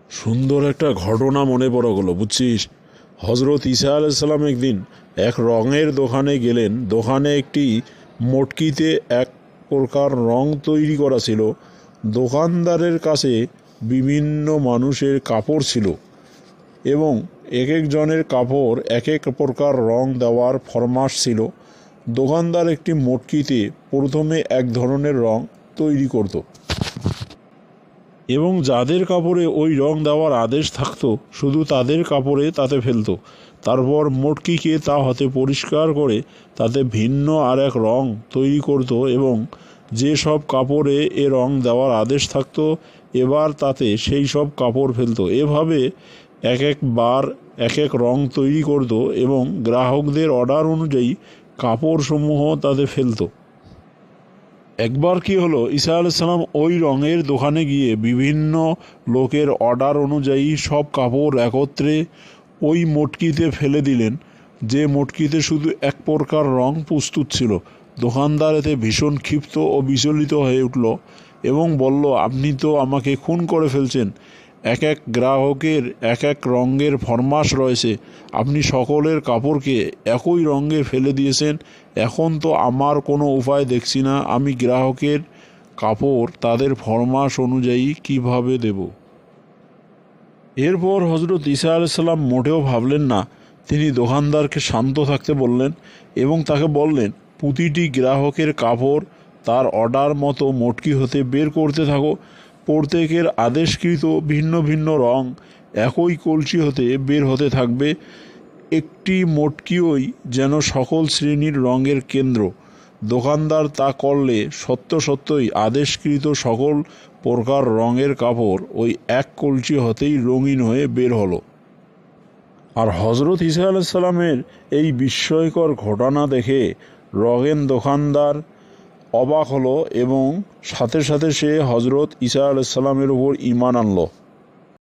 সুন্দর একটা ঘটনা মনে পড়ে গেল, বুঝছিস? হজরত ঈসা আলাইসাল্লাম একদিন এক রঙের দোকানে গেলেন। দোকানে একটি মটকিতে এক প্রকার রং তৈরি করা ছিল। দোকানদারের কাছে বিভিন্ন মানুষের কাপড় ছিল এবং এক একজনের কাপড় এক এক প্রকার রং দেওয়ার ফরমাশ ছিল। দোকানদার একটি মটকিতে প্রথমে এক ধরনের রং তৈরি করত এবং যাদের কাপড়ে ওই রং দেওয়ার আদেশ থাকতো শুধু তাদের কাপড়ে তাতে ফেলতো। তারপর মটকিকে তা হতে পরিষ্কার করে তাতে ভিন্ন আর এক রং তৈরি করত এবং যে সব কাপড়ে এ রং দেওয়ার আদেশ থাকতো এবার তাতে সেই সব কাপড় ফেলতো। এভাবে এক একবার এক এক রং তৈরি করত এবং গ্রাহকদের অর্ডার অনুযায়ী কাপড়সমূহ তাতে ফেলতো। একবার কি হলো, ঈসা আলাইসাল্লাম ওই রঙের দোকানে গিয়ে বিভিন্ন লোকের অর্ডার অনুযায়ী সব কাপড় একত্রে ওই মটকিতে ফেলে দিলেন, যে মটকিতে শুধু এক প্রকার রং প্রস্তুত ছিল। দোকানদার এতে ভীষণ ক্ষিপ্ত ও বিচলিত হয়ে উঠল এবং বলল, আপনি তো আমাকে খুন করে ফেলছেন। এক এক গ্রাহকের এক এক রঙের ফরমাশ রয়েছে, আপনি সকলের কাপড়কে একই রঙে ফেলে দিয়েছেন। এখন তো আমার কোনো উপায় দেখছি না, আমি গ্রাহকের কাপড় তাদের ফরমাশ অনুযায়ী কিভাবে দেব। এরপর হজরত ঈসা আলাইসাল্লাম মোটেও ভাবলেন না। তিনি দোকানদারকে শান্ত থাকতে বললেন এবং তাকে বললেন, প্রতিটি গ্রাহকের কাপড় তার অর্ডার মতো মটকি হতে বের করতে থাকো। প্রত্যেকের আদেশকৃত ভিন্ন ভিন্ন রং একই কলসি হতে বের হতে থাকবে। একটি মটকিই যেন সকল শ্রেণীর রঙের কেন্দ্র। দোকানদার তা করলে সত্য সত্যই আদেশকৃত সকল প্রকার রঙের কাপড় ওই এক কলসি হতেই রঙিন হয়ে বের হলো। আর হজরত ঈসা আলাইসাল্লামের এই বিস্ময়কর ঘটনা দেখে রঙের দোকানদার অবাক হলো এবং সাথে সাথে সে হজরত ঈসা আলাইসাল্লামের উপর ঈমান আনলো।